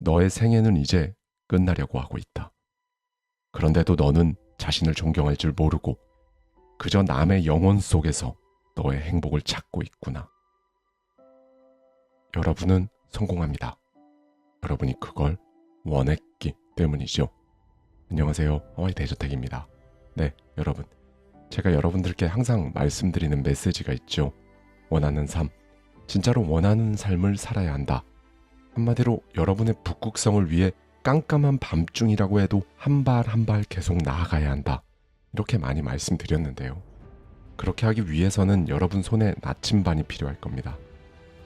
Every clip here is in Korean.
너의 생애는 이제 끝나려고 하고 있다. 그런데도 너는 자신을 존경할 줄 모르고 그저 남의 영혼 속에서 너의 행복을 찾고 있구나. 여러분은 성공합니다. 여러분이 그걸 원했기 때문이죠. 안녕하세요. 하와이 대저택입니다. 네, 여러분. 제가 여러분들께 항상 말씀드리는 메시지가 있죠. 원하는 삶. 진짜로 원하는 삶을 살아야 한다. 한마디로 여러분의 북극성을 위해 깜깜한 밤중이라고 해도 한 발 한 발 계속 나아가야 한다. 이렇게 많이 말씀드렸는데요. 그렇게 하기 위해서는 여러분 손에 나침반이 필요할 겁니다.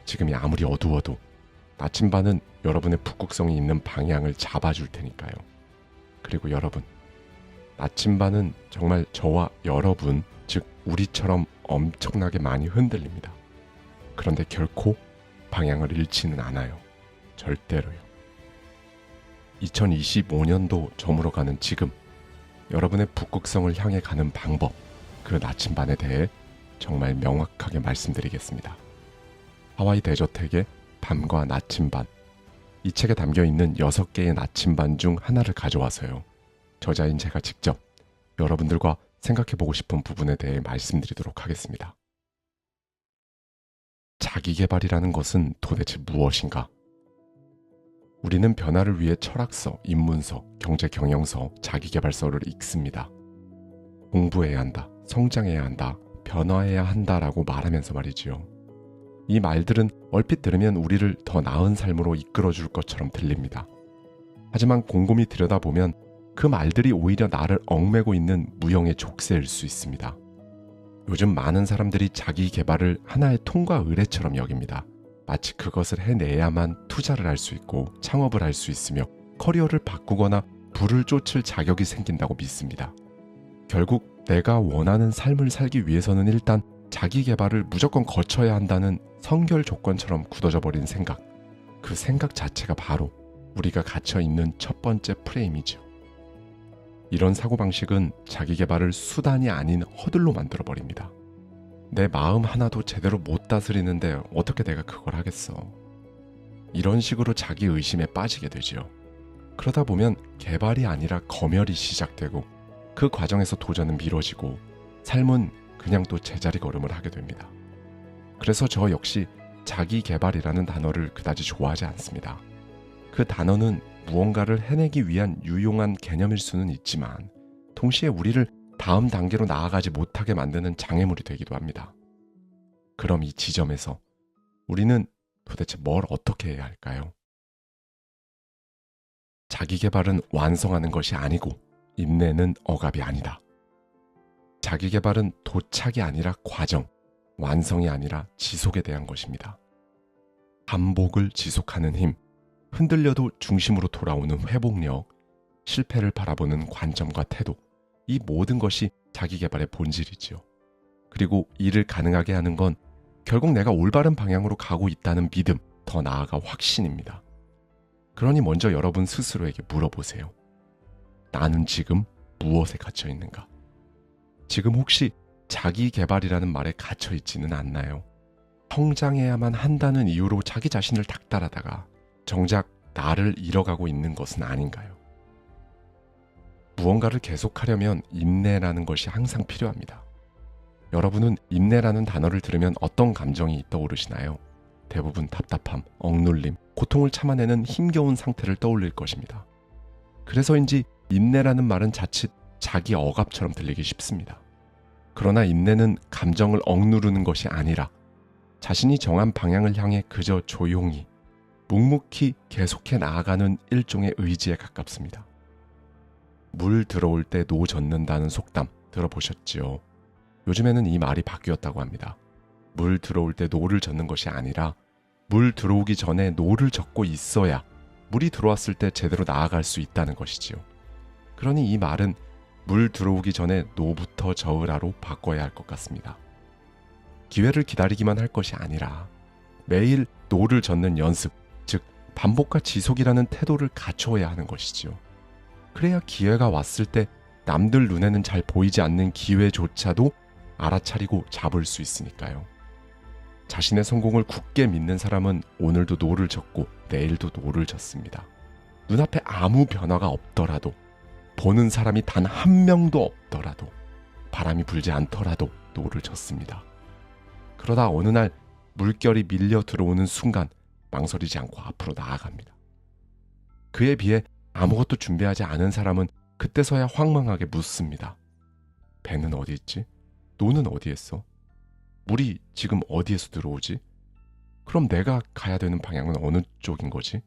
지금이 아무리 어두워도 나침반은 여러분의 북극성이 있는 방향을 잡아줄 테니까요. 그리고 여러분, 나침반은 정말 저와 여러분, 즉 우리처럼 엄청나게 많이 흔들립니다. 그런데 결코 방향을 잃지는 않아요. 절대로요. 2025년도 저물어가는 지금, 여러분의 북극성을 향해 가는 방법, 그 나침반에 대해 정말 명확하게 말씀드리겠습니다. 하와이 대저택의 밤과 나침반. 이 책에 담겨있는 6개의 나침반 중 하나를 가져와서요. 저자인 제가 직접 여러분들과 생각해보고 싶은 부분에 대해 말씀드리도록 하겠습니다. 자기계발이라는 것은 도대체 무엇인가? 우리는 변화를 위해 철학서, 입문서, 경제 경영서, 자기계발서를 읽습니다. 공부해야 한다, 성장해야 한다, 변화해야 한다라고 말하면서 말이지요. 이 말들은 얼핏 들으면 우리를 더 나은 삶으로 이끌어줄 것처럼 들립니다. 하지만 곰곰이 들여다보면 그 말들이 오히려 나를 얽매고 있는 무형의 족쇄일 수 있습니다. 요즘 많은 사람들이 자기 개발을 하나의 통과 의례처럼 여깁니다. 마치 그것을 해내야만 투자를 할 수 있고 창업을 할 수 있으며 커리어를 바꾸거나 부를 쫓을 자격이 생긴다고 믿습니다. 결국 내가 원하는 삶을 살기 위해서는 일단 자기 개발을 무조건 거쳐야 한다는 성결 조건처럼 굳어져 버린 생각. 그 생각 자체가 바로 우리가 갇혀 있는 첫 번째 프레임이죠. 이런 사고방식은 자기 개발을 수단이 아닌 허들로 만들어 버립니다. 내 마음 하나도 제대로 못 다스리는데 어떻게 내가 그걸 하겠어. 이런 식으로 자기 의심에 빠지게 되죠. 그러다 보면 개발이 아니라 검열이 시작되고 그 과정에서 도전은 미뤄지고 삶은 그냥 또 제자리 걸음을 하게 됩니다. 그래서 저 역시 자기 개발이라는 단어를 그다지 좋아하지 않습니다. 그 단어는 무언가를 해내기 위한 유용한 개념일 수는 있지만 동시에 우리를 다음 단계로 나아가지 못하게 만드는 장애물이 되기도 합니다. 그럼 이 지점에서 우리는 도대체 뭘 어떻게 해야 할까요? 자기 개발은 완성하는 것이 아니고 인내는 억압이 아니다. 자기 개발은 도착이 아니라 과정, 완성이 아니라 지속에 대한 것입니다. 반복을 지속하는 힘, 흔들려도 중심으로 돌아오는 회복력, 실패를 바라보는 관점과 태도, 이 모든 것이 자기 개발의 본질이지요. 그리고 이를 가능하게 하는 건 결국 내가 올바른 방향으로 가고 있다는 믿음, 더 나아가 확신입니다. 그러니 먼저 여러분 스스로에게 물어보세요. 나는 지금 무엇에 갇혀 있는가? 지금 혹시 자기 개발이라는 말에 갇혀 있지는 않나요? 성장해야만 한다는 이유로 자기 자신을 닥달하다가 정작 나를 잃어가고 있는 것은 아닌가요? 무언가를 계속하려면 인내라는 것이 항상 필요합니다. 여러분은 인내라는 단어를 들으면 어떤 감정이 떠오르시나요? 대부분 답답함, 억눌림, 고통을 참아내는 힘겨운 상태를 떠올릴 것입니다. 그래서인지 인내라는 말은 자칫 자기 억압처럼 들리기 쉽습니다. 그러나 인내는 감정을 억누르는 것이 아니라 자신이 정한 방향을 향해 그저 조용히, 묵묵히 계속해 나아가는 일종의 의지에 가깝습니다. 물 들어올 때 노 젓는다는 속담 들어보셨지요? 요즘에는 이 말이 바뀌었다고 합니다. 물 들어올 때 노를 젓는 것이 아니라 물 들어오기 전에 노를 젓고 있어야 물이 들어왔을 때 제대로 나아갈 수 있다는 것이지요. 그러니 이 말은 물 들어오기 전에 노부터 저으라로 바꿔야 할 것 같습니다. 기회를 기다리기만 할 것이 아니라 매일 노를 젓는 연습, 즉 반복과 지속이라는 태도를 갖춰야 하는 것이지요. 그래야 기회가 왔을 때 남들 눈에는 잘 보이지 않는 기회조차도 알아차리고 잡을 수 있으니까요. 자신의 성공을 굳게 믿는 사람은 오늘도 노를 젓고 내일도 노를 젓습니다. 눈앞에 아무 변화가 없더라도, 보는 사람이 단 한 명도 없더라도, 바람이 불지 않더라도 노를 젓습니다. 그러다 어느 날 물결이 밀려 들어오는 순간 망설이지 않고 앞으로 나아갑니다. 그에 비해 아무것도 준비하지 않은 사람은 그때서야 황망하게 묻습니다. 배는 어디 있지? 노는 어디 있어? 물이 지금 어디에서 들어오지? 그럼 내가 가야 되는 방향은 어느 쪽인 거지?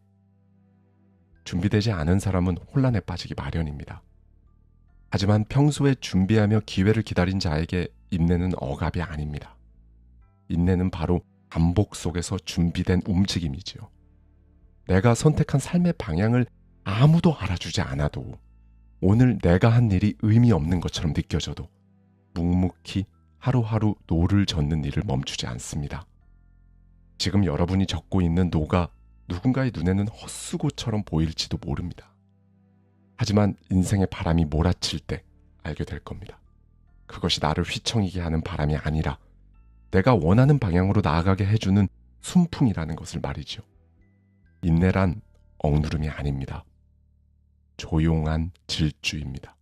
준비되지 않은 사람은 혼란에 빠지기 마련입니다. 하지만 평소에 준비하며 기회를 기다린 자에게 인내는 억압이 아닙니다. 인내는 바로 반복 속에서 준비된 움직임이지요. 내가 선택한 삶의 방향을 아무도 알아주지 않아도, 오늘 내가 한 일이 의미 없는 것처럼 느껴져도 묵묵히 하루하루 노를 젓는 일을 멈추지 않습니다. 지금 여러분이 젓고 있는 노가 누군가의 눈에는 헛수고처럼 보일지도 모릅니다. 하지만 인생의 바람이 몰아칠 때 알게 될 겁니다. 그것이 나를 휘청이게 하는 바람이 아니라 내가 원하는 방향으로 나아가게 해주는 순풍이라는 것을 말이죠. 인내란 억누름이 아닙니다. 조용한 질주입니다.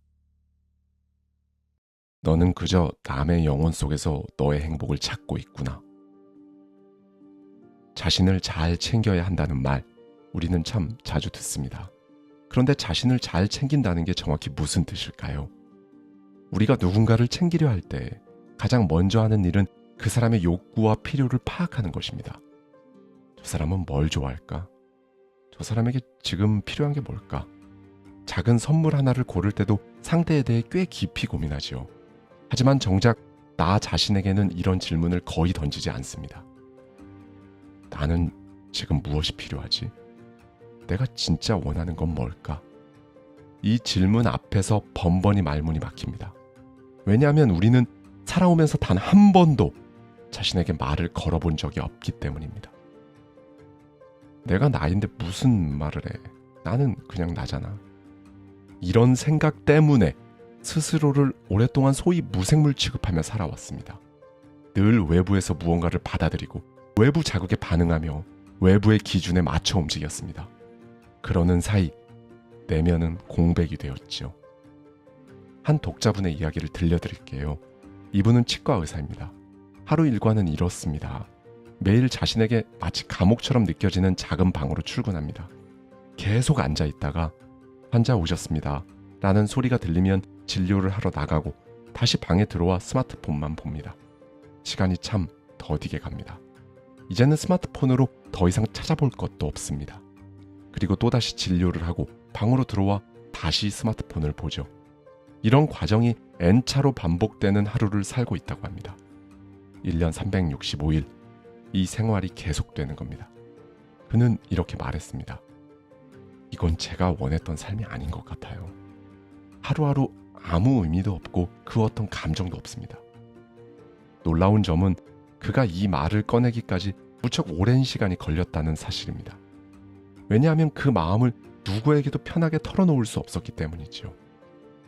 너는 그저 남의 영혼 속에서 너의 행복을 찾고 있구나. 자신을 잘 챙겨야 한다는 말, 우리는 참 자주 듣습니다. 그런데 자신을 잘 챙긴다는 게 정확히 무슨 뜻일까요? 우리가 누군가를 챙기려 할 때 가장 먼저 하는 일은 그 사람의 욕구와 필요를 파악하는 것입니다. 저 사람은 뭘 좋아할까? 저 사람에게 지금 필요한 게 뭘까? 작은 선물 하나를 고를 때도 상대에 대해 꽤 깊이 고민하지요. 하지만 정작 나 자신에게는 이런 질문을 거의 던지지 않습니다. 나는 지금 무엇이 필요하지? 내가 진짜 원하는 건 뭘까? 이 질문 앞에서 번번이 말문이 막힙니다. 왜냐하면 우리는 살아오면서 단 한 번도 자신에게 말을 걸어본 적이 없기 때문입니다. 내가 나인데 무슨 말을 해? 나는 그냥 나잖아. 이런 생각 때문에 스스로를 오랫동안 소위 무생물 취급하며 살아왔습니다. 늘 외부에서 무언가를 받아들이고 외부 자극에 반응하며 외부의 기준에 맞춰 움직였습니다. 그러는 사이 내면은 공백이 되었죠. 한 독자분의 이야기를 들려드릴게요. 이분은 치과 의사입니다. 하루 일과는 이렇습니다. 매일 자신에게 마치 감옥처럼 느껴지는 작은 방으로 출근합니다. 계속 앉아 있다가 환자 오셨습니다 라는 소리가 들리면 진료를 하러 나가고 다시 방에 들어와 스마트폰만 봅니다. 시간이 참 더디게 갑니다. 이제는 스마트폰으로 더 이상 찾아볼 것도 없습니다. 그리고 또다시 진료를 하고 방으로 들어와 다시 스마트폰을 보죠. 이런 과정이 N차로 반복되는 하루를 살고 있다고 합니다. 1년 365일 이 생활이 계속되는 겁니다. 그는 이렇게 말했습니다. 이건 제가 원했던 삶이 아닌 것 같아요. 하루하루 아무 의미도 없고 그 어떤 감정도 없습니다. 놀라운 점은 그가 이 말을 꺼내기까지 무척 오랜 시간이 걸렸다는 사실입니다. 왜냐하면 그 마음을 누구에게도 편하게 털어놓을 수 없었기 때문이죠.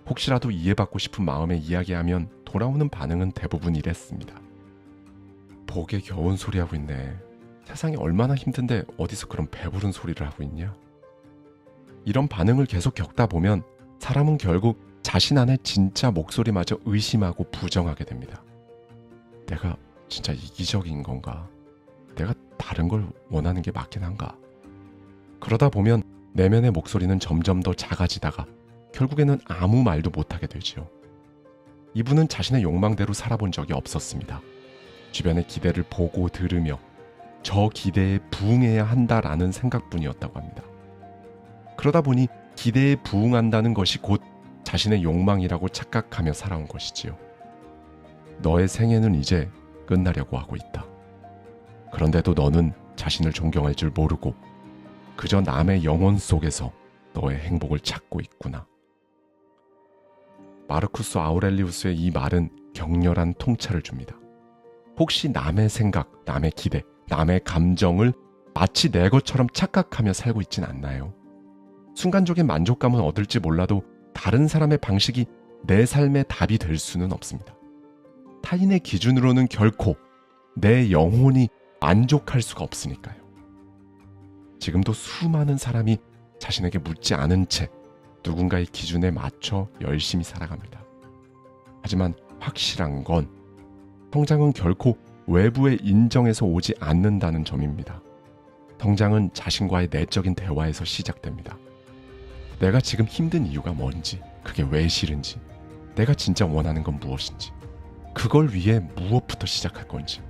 혹시라도 이해받고 싶은 마음에 이야기하면 돌아오는 반응은 대부분 이랬습니다. 복에 겨운 소리 하고 있네. 세상이 얼마나 힘든데 어디서 그런 배부른 소리를 하고 있냐? 이런 반응을 계속 겪다 보면 사람은 결국 자신 안에 진짜 목소리마저 의심하고 부정하게 됩니다. 내가 진짜 이기적인 건가? 내가 다른 걸 원하는 게 맞긴 한가? 그러다 보면 내면의 목소리는 점점 더 작아지다가 결국에는 아무 말도 못하게 되지요. 이분은 자신의 욕망대로 살아본 적이 없었습니다. 주변의 기대를 보고 들으며 저 기대에 부응해야 한다라는 생각뿐이었다고 합니다. 그러다 보니 기대에 부응한다는 것이 곧 자신의 욕망이라고 착각하며 살아온 것이지요. 너의 생애는 이제 끝나려고 하고 있다. 그런데도 너는 자신을 존경할 줄 모르고 그저 남의 영혼 속에서 너의 행복을 찾고 있구나. 마르쿠스 아우렐리우스의 이 말은 격렬한 통찰을 줍니다. 혹시 남의 생각, 남의 기대, 남의 감정을 마치 내 것처럼 착각하며 살고 있진 않나요? 순간적인 만족감은 얻을지 몰라도 다른 사람의 방식이 내 삶의 답이 될 수는 없습니다. 타인의 기준으로는 결코 내 영혼이 만족할 수가 없으니까요. 지금도 수많은 사람이 자신에게 묻지 않은 채 누군가의 기준에 맞춰 열심히 살아갑니다. 하지만 확실한 건 성장은 결코 외부의 인정에서 오지 않는다는 점입니다. 성장은 자신과의 내적인 대화에서 시작됩니다. 내가 지금 힘든 이유가 뭔지, 그게 왜 싫은지, 내가 진짜 원하는 건 무엇인지, 그걸 위해 무엇부터 시작할 건지,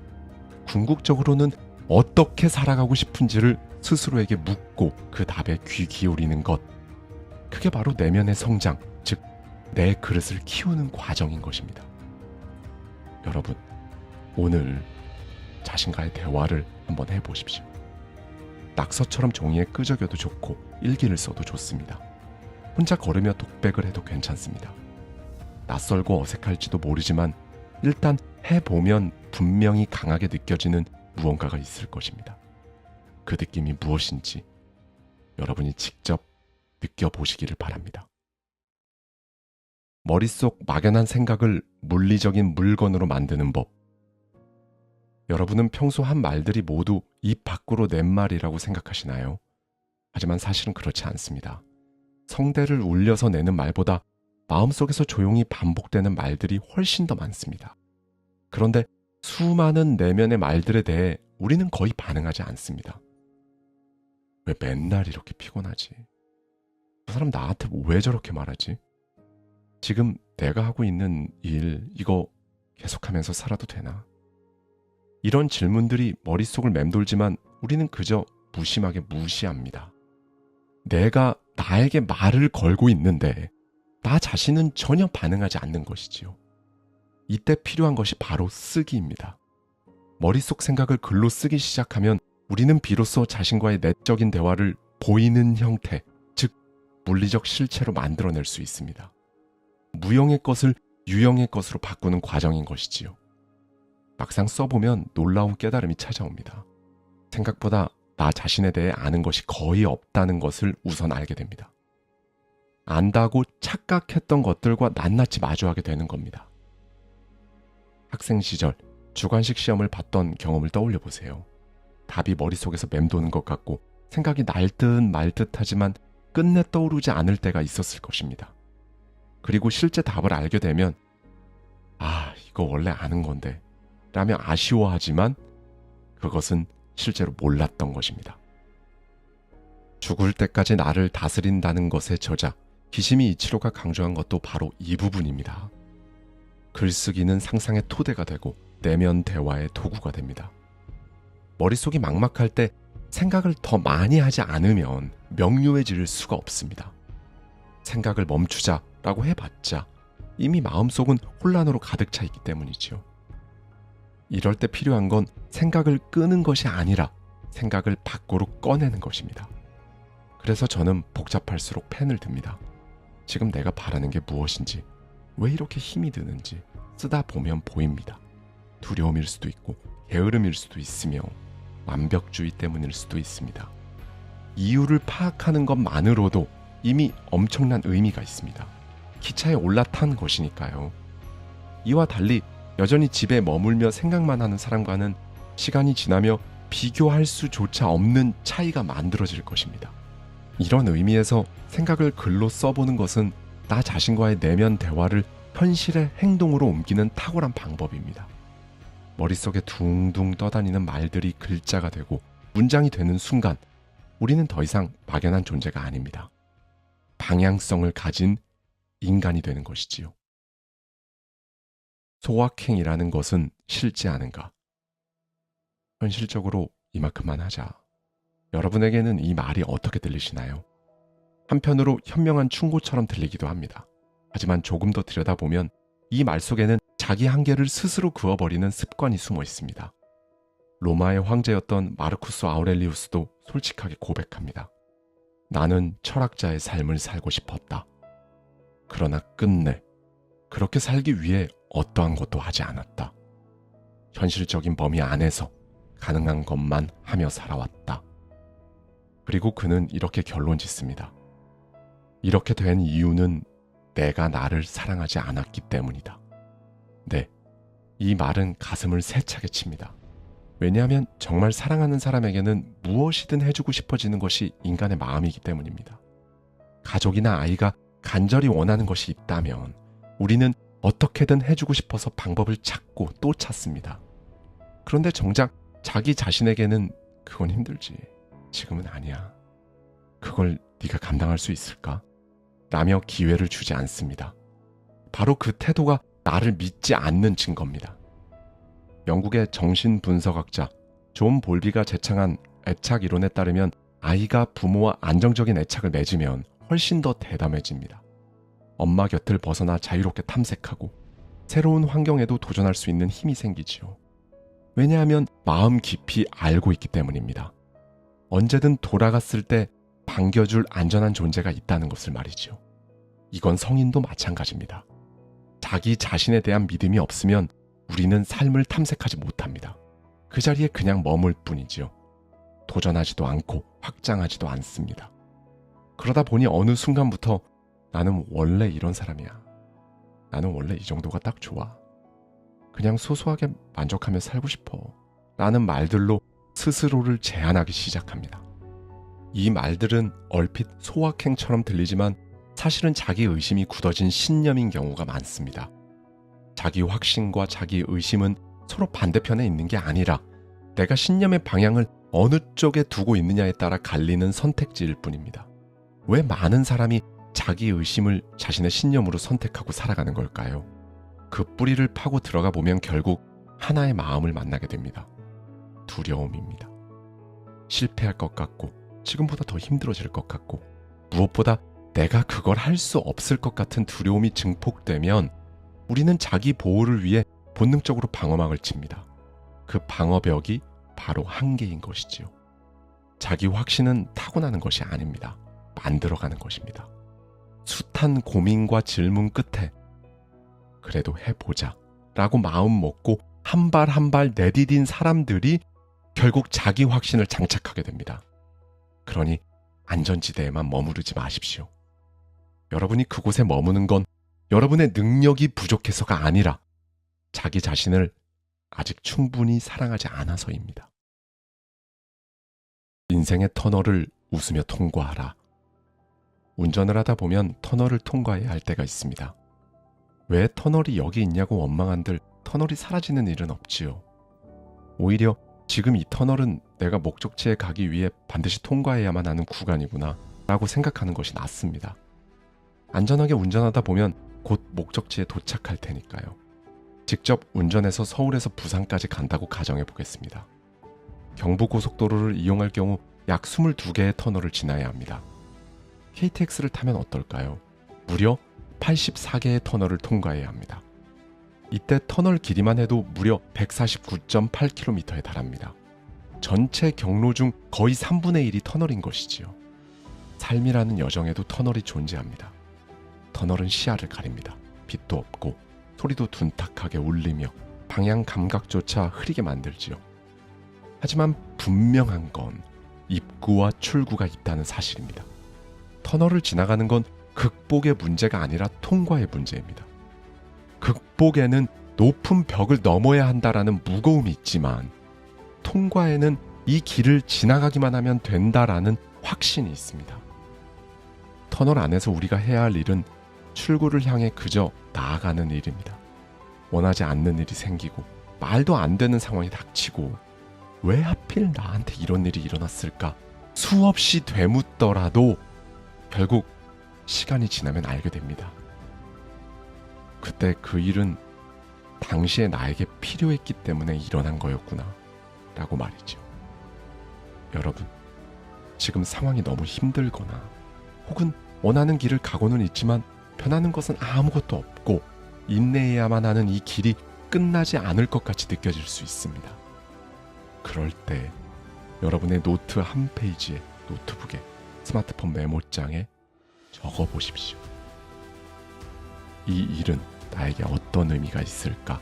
궁극적으로는 어떻게 살아가고 싶은지를 스스로에게 묻고 그 답에 귀 기울이는 것, 그게 바로 내면의 성장, 즉 내 그릇을 키우는 과정인 것입니다. 여러분, 오늘 자신과의 대화를 한번 해보십시오. 낙서처럼 종이에 끄적여도 좋고 일기를 써도 좋습니다. 혼자 걸으며 독백을 해도 괜찮습니다. 낯설고 어색할지도 모르지만 일단 해보면 분명히 강하게 느껴지는 무언가가 있을 것입니다. 그 느낌이 무엇인지 여러분이 직접 느껴보시기를 바랍니다. 머릿속 막연한 생각을 물리적인 물건으로 만드는 법. 여러분은 평소 한 말들이 모두 입 밖으로 낸 말이라고 생각하시나요? 하지만 사실은 그렇지 않습니다. 성대를 울려서 내는 말보다 마음속에서 조용히 반복되는 말들이 훨씬 더 많습니다. 그런데 수많은 내면의 말들에 대해 우리는 거의 반응하지 않습니다. 왜 맨날 이렇게 피곤하지? 저 사람 나한테 왜 저렇게 말하지? 지금 내가 하고 있는 일, 이거 계속하면서 살아도 되나? 이런 질문들이 머릿속을 맴돌지만 우리는 그저 무심하게 무시합니다. 내가 나에게 말을 걸고 있는데 나 자신은 전혀 반응하지 않는 것이지요. 이때 필요한 것이 바로 쓰기입니다. 머릿속 생각을 글로 쓰기 시작하면 우리는 비로소 자신과의 내적인 대화를 보이는 형태, 즉 물리적 실체로 만들어낼 수 있습니다. 무형의 것을 유형의 것으로 바꾸는 과정인 것이지요. 막상 써보면 놀라운 깨달음이 찾아옵니다. 생각보다 나 자신에 대해 아는 것이 거의 없다는 것을 우선 알게 됩니다. 안다고 착각했던 것들과 낱낱이 마주하게 되는 겁니다. 학생 시절 주관식 시험을 봤던 경험을 떠올려 보세요. 답이 머릿속에서 맴도는 것 같고 생각이 날 듯 말 듯 하지만 끝내 떠오르지 않을 때가 있었을 것입니다. 그리고 실제 답을 알게 되면 이거 원래 아는 건데 라며 아쉬워하지만 그것은 실제로 몰랐던 것입니다. 죽을 때까지 나를 다스린다는 것의 저자 기시미 이치로가 강조한 것도 바로 이 부분입니다. 글쓰기는 상상의 토대가 되고 내면 대화의 도구가 됩니다. 머릿속이 막막할 때 생각을 더 많이 하지 않으면 명료해질 수가 없습니다. 생각을 멈추자라고 해봤자 이미 마음속은 혼란으로 가득 차 있기 때문이지요. 이럴 때 필요한 건 생각을 끄는 것이 아니라 생각을 밖으로 꺼내는 것입니다. 그래서 저는 복잡할수록 펜을 듭니다. 지금 내가 바라는 게 무엇인지, 왜 이렇게 힘이 드는지 쓰다 보면 보입니다. 두려움일 수도 있고 게으름일 수도 있으며 완벽주의 때문일 수도 있습니다. 이유를 파악하는 것만으로도 이미 엄청난 의미가 있습니다. 기차에 올라탄 것이니까요. 이와 달리 여전히 집에 머물며 생각만 하는 사람과는 시간이 지나며 비교할 수조차 없는 차이가 만들어질 것입니다. 이런 의미에서 생각을 글로 써보는 것은 나 자신과의 내면 대화를 현실의 행동으로 옮기는 탁월한 방법입니다. 머릿속에 둥둥 떠다니는 말들이 글자가 되고 문장이 되는 순간 우리는 더 이상 막연한 존재가 아닙니다. 방향성을 가진 인간이 되는 것이지요. 소확행이라는 것은 싫지 않은가? 현실적으로 이만큼만 하자. 여러분에게는 이 말이 어떻게 들리시나요? 한편으로 현명한 충고처럼 들리기도 합니다. 하지만 조금 더 들여다보면 이 말 속에는 자기 한계를 스스로 그어버리는 습관이 숨어 있습니다. 로마의 황제였던 마르쿠스 아우렐리우스도 솔직하게 고백합니다. 나는 철학자의 삶을 살고 싶었다. 그러나 끝내 그렇게 살기 위해 어떠한 것도 하지 않았다. 현실적인 범위 안에서 가능한 것만 하며 살아왔다. 그리고 그는 이렇게 결론 짓습니다. 이렇게 된 이유는 내가 나를 사랑하지 않았기 때문이다. 네, 이 말은 가슴을 세차게 칩니다. 왜냐하면 정말 사랑하는 사람에게는 무엇이든 해주고 싶어지는 것이 인간의 마음이기 때문입니다. 가족이나 아이가 간절히 원하는 것이 있다면 우리는 어떻게든 해주고 싶어서 방법을 찾고 또 찾습니다. 그런데 정작 자기 자신에게는 그건 힘들지. 지금은 아니야. 그걸 네가 감당할 수 있을까? 라며 기회를 주지 않습니다. 바로 그 태도가 나를 믿지 않는 증거입니다. 영국의 정신분석학자 존 볼비가 제창한 애착 이론에 따르면 아이가 부모와 안정적인 애착을 맺으면 훨씬 더 대담해집니다. 엄마 곁을 벗어나 자유롭게 탐색하고 새로운 환경에도 도전할 수 있는 힘이 생기지요. 왜냐하면 마음 깊이 알고 있기 때문입니다. 언제든 돌아갔을 때 반겨줄 안전한 존재가 있다는 것을 말이지요. 이건 성인도 마찬가지입니다. 자기 자신에 대한 믿음이 없으면 우리는 삶을 탐색하지 못합니다. 그 자리에 그냥 머물 뿐이지요. 도전하지도 않고 확장하지도 않습니다. 그러다 보니 어느 순간부터 나는 원래 이런 사람이야. 나는 원래 이 정도가 딱 좋아. 그냥 소소하게 만족하며 살고 싶어. 라는 말들로 스스로를 제한하기 시작합니다. 이 말들은 얼핏 소확행처럼 들리지만 사실은 자기 의심이 굳어진 신념인 경우가 많습니다. 자기 확신과 자기 의심은 서로 반대편에 있는 게 아니라 내가 신념의 방향을 어느 쪽에 두고 있느냐에 따라 갈리는 선택지일 뿐입니다. 왜 많은 사람이 자기 의심을 자신의 신념으로 선택하고 살아가는 걸까요? 그 뿌리를 파고 들어가 보면 결국 하나의 마음을 만나게 됩니다. 두려움입니다. 실패할 것 같고 지금보다 더 힘들어질 것 같고 무엇보다 내가 그걸 할 수 없을 것 같은 두려움이 증폭되면 우리는 자기 보호를 위해 본능적으로 방어막을 칩니다. 그 방어벽이 바로 한계인 것이지요. 자기 확신은 타고나는 것이 아닙니다. 만들어가는 것입니다. 숱한 고민과 질문 끝에 그래도 해보자 라고 마음 먹고 한 발 한 발 내디딘 사람들이 결국 자기 확신을 장착하게 됩니다. 그러니 안전지대에만 머무르지 마십시오. 여러분이 그곳에 머무는 건 여러분의 능력이 부족해서가 아니라 자기 자신을 아직 충분히 사랑하지 않아서입니다. 인생의 터널을 웃으며 통과하라. 운전을 하다 보면 터널을 통과해야 할 때가 있습니다. 왜 터널이 여기 있냐고 원망한들 터널이 사라지는 일은 없지요. 오히려 지금 이 터널은 내가 목적지에 가기 위해 반드시 통과해야만 하는 구간이구나 라고 생각하는 것이 낫습니다. 안전하게 운전하다 보면 곧 목적지에 도착할 테니까요. 직접 운전해서 서울에서 부산까지 간다고 가정해 보겠습니다. 경부고속도로를 이용할 경우 약 22개의 터널을 지나야 합니다. KTX를 타면 어떨까요? 무려 84개의 터널을 통과해야 합니다. 이때 터널 길이만 해도 무려 149.8km에 달합니다. 전체 경로 중 거의 3분의 1이 터널인 것이지요. 삶이라는 여정에도 터널이 존재합니다. 터널은 시야를 가립니다. 빛도 없고 소리도 둔탁하게 울리며 방향 감각조차 흐리게 만들지요. 하지만 분명한 건 입구와 출구가 있다는 사실입니다. 터널을 지나가는 건 극복의 문제가 아니라 통과의 문제입니다. 극복에는 높은 벽을 넘어야 한다라는 무거움이 있지만 통과에는 이 길을 지나가기만 하면 된다라는 확신이 있습니다. 터널 안에서 우리가 해야 할 일은 출구를 향해 그저 나아가는 일입니다. 원하지 않는 일이 생기고 말도 안 되는 상황이 닥치고 왜 하필 나한테 이런 일이 일어났을까 수없이 되묻더라도 결국 시간이 지나면 알게 됩니다. 그때 그 일은 당시에 나에게 필요했기 때문에 일어난 거였구나 라고 말이죠. 여러분, 지금 상황이 너무 힘들거나 혹은 원하는 길을 가고는 있지만 변하는 것은 아무것도 없고 인내해야만 하는 이 길이 끝나지 않을 것 같이 느껴질 수 있습니다. 그럴 때 여러분의 노트 한 페이지에, 노트북에, 스마트폰 메모장에 적어보십시오. 이 일은 나에게 어떤 의미가 있을까?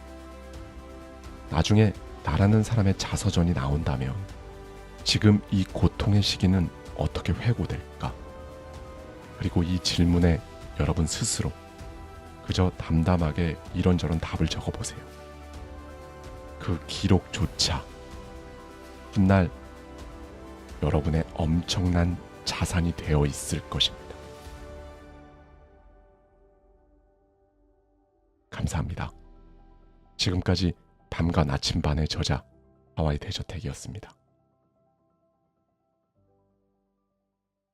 나중에 나라는 사람의 자서전이 나온다면 지금 이 고통의 시기는 어떻게 회고될까? 그리고 이 질문에 여러분 스스로 그저 담담하게 이런저런 답을 적어보세요. 그 기록조차 훗날 여러분의 엄청난 자산이 되어 있을 것입니다. 감사합니다. 지금까지 밤과 나침반의 저자 하와이 대저택이었습니다.